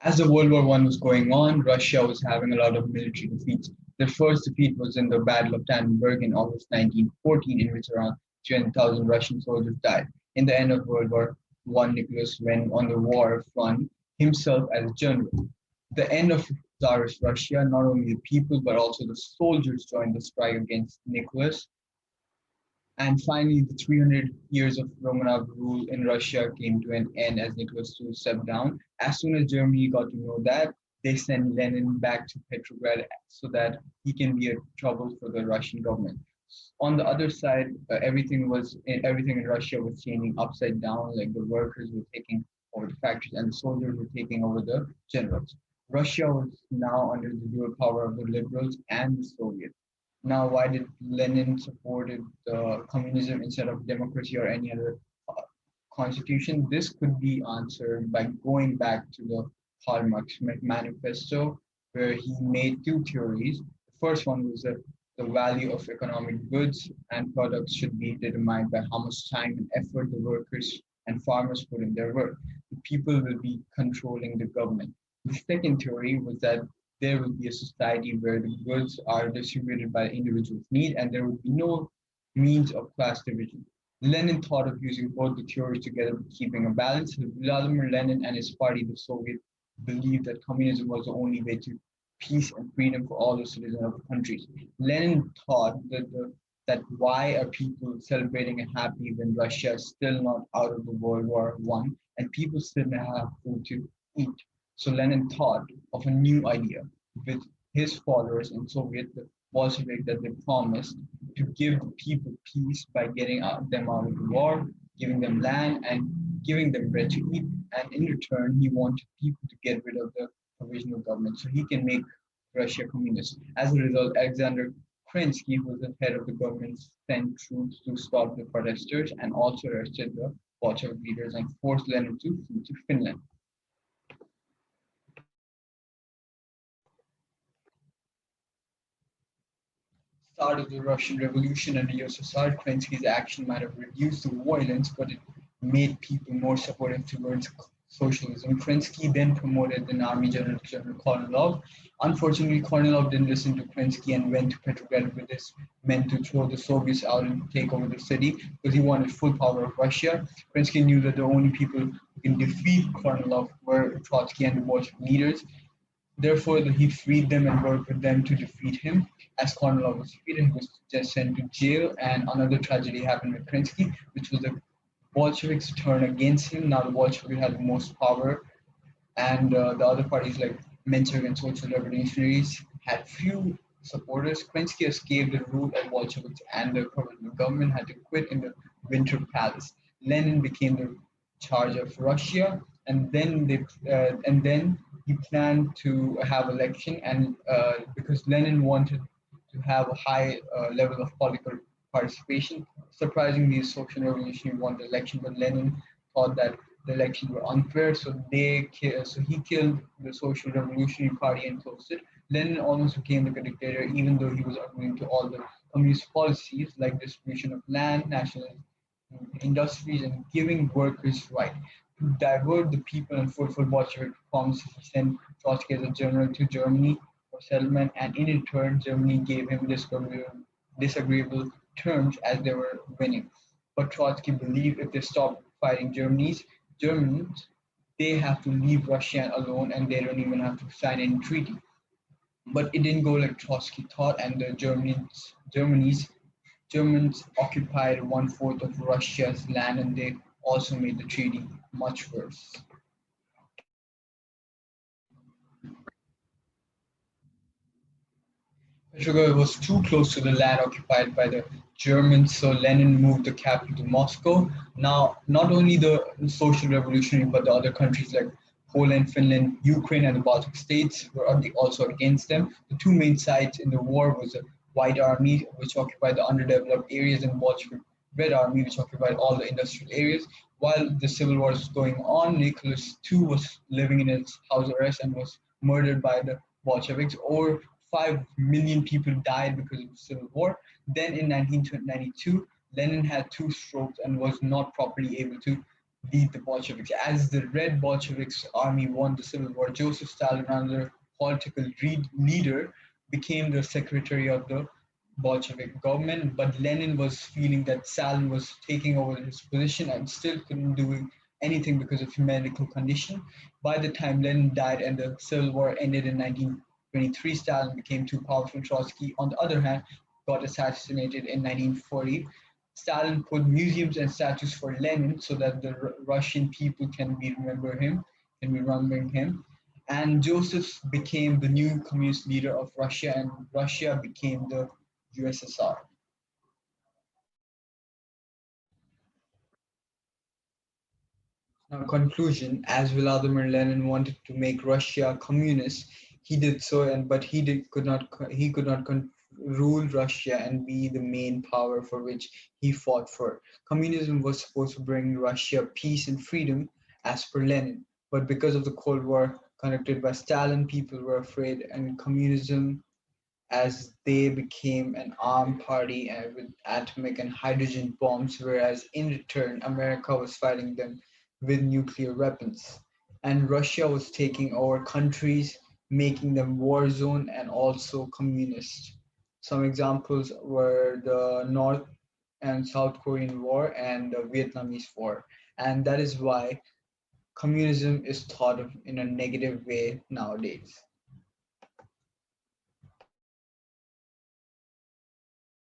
As the World War I was going on, Russia was having a lot of military defeats. Their first defeat was in the Battle of Tannenberg in August 1914, in which around 300,000 Russian soldiers died. In the end of World War I, Nicholas went on the war front himself as a general. The end of Tsarist Russia, not only the people but also the soldiers joined the strike against Nicholas. And finally, the 300 years of Romanov rule in Russia came to an end as Nicholas II stepped down. As soon as Germany got to know that, they sent Lenin back to Petrograd so that he can be a trouble for the Russian government. On the other side, everything in Russia was changing upside down. Like the workers were taking over the factories and the soldiers were taking over the generals. Russia was now under the dual power of the liberals and the Soviets. Now, why did Lenin supported communism instead of democracy or any other uh, constitution? This could be answered by going back to the Karl Marx manifesto, where he made two theories. The first one was that the value of economic goods and products should be determined by how much time and effort the workers and farmers put in their work. The people will be controlling the government. The second theory was that there will be a society where the goods are distributed by individuals' need and there will be no means of class division. Lenin thought of using both the theories together, keeping a balance. Vladimir Lenin and his party, the Soviet, believed that communism was the only way to peace and freedom for all the citizens of the countries. Lenin thought that why are people celebrating and happy when Russia is still not out of the World War One and people still have food to eat? So Lenin thought of a new idea with his followers in Soviet, the Bolshevik, that they promised to give the people peace by getting them out of the war, giving them land, and giving them bread to eat. And in return, he wanted people to get rid of the provisional government so he can make Russia communist. As a result, Alexander Kerensky, who was the head of the government, sent troops to stop the protesters and also arrested the Bolshevik leaders and forced Lenin to flee to Finland. Start of the Russian Revolution under USSR, Kerensky's action might have reduced the violence, but it made people more supportive towards socialism. Kerensky then promoted an army general, General Kornilov. Unfortunately, Kornilov didn't listen to Kerensky and went to Petrograd with his men to throw the Soviets out and take over the city because he wanted full power of Russia. Kerensky knew that the only people who can defeat Kornilov were Trotsky and the Bolshevik leaders. Therefore, he freed them and worked with them to defeat him. As Kornilov was defeated, he was just sent to jail. And another tragedy happened with Kerensky, which was the Bolsheviks turn against him. Now the Bolsheviks had the most power, and the other parties like Menshevik and Social Revolutionaries had few supporters. Kerensky escaped the rule of Bolsheviks, and the provisional government had to quit in the Winter Palace. Lenin became the charge of Russia, and then he planned to have election, and because Lenin wanted to have a high level of political participation. Surprisingly, the Social Revolutionary won the election, but Lenin thought that the elections were unfair, so he killed the Social Revolutionary Party and closed it. Lenin almost became the dictator, even though he was agreeing to all the communist policies like distribution of land, national industries, and giving workers rights. To divert the people and fulfill Bolshevik promises, he sent Trotsky as a general to Germany for settlement, and in return, Germany gave him disagreeable terms as they were winning. But Trotsky believed if they stopped fighting Germans, they have to leave Russia alone and they don't even have to sign any treaty. But it didn't go like Trotsky thought, and the Germans occupied one-fourth of Russia's land, and they also made the treaty much worse. Petrograd was too close to the land occupied by the Germans, so Lenin moved the capital to Moscow. Now, not only the Social Revolutionary, but the other countries like Poland, Finland, Ukraine, and the Baltic states were also against them. The two main sides in the war was the White Army, which occupied the underdeveloped areas, and Bolshevik Red Army, which occupied all the industrial areas. While the civil war was going on, Nicholas II was living in his house arrest and was murdered by the Bolsheviks. Over 5 million people died because of the civil war. Then in 1992, Lenin had two strokes and was not properly able to beat the Bolsheviks. As the Red Bolsheviks army won the civil war, Joseph Stalin, another political leader, became the secretary of the Bolshevik government. But Lenin was feeling that Stalin was taking over his position and still couldn't do anything because of his medical condition. By the time Lenin died and the civil war ended in 1923, Stalin became too powerful. Trotsky, on the other hand, got assassinated in 1940. Stalin put museums and statues for Lenin so that the Russian people can be remembering him. And Joseph became the new communist leader of Russia, and Russia became the USSR. Now, conclusion: as Vladimir Lenin wanted to make Russia communist, he did so, and but he could not rule Russia and be the main power for which he fought for. Communism was supposed to bring Russia peace and freedom, as per Lenin, but because of the Cold War conducted by Stalin, people were afraid, and communism as they became an armed party with atomic and hydrogen bombs, whereas in return, America was fighting them with nuclear weapons. And Russia was taking over countries, making them war zone and also communist. Some examples were the North and South Korean War and the Vietnamese War. And that is why communism is thought of in a negative way nowadays.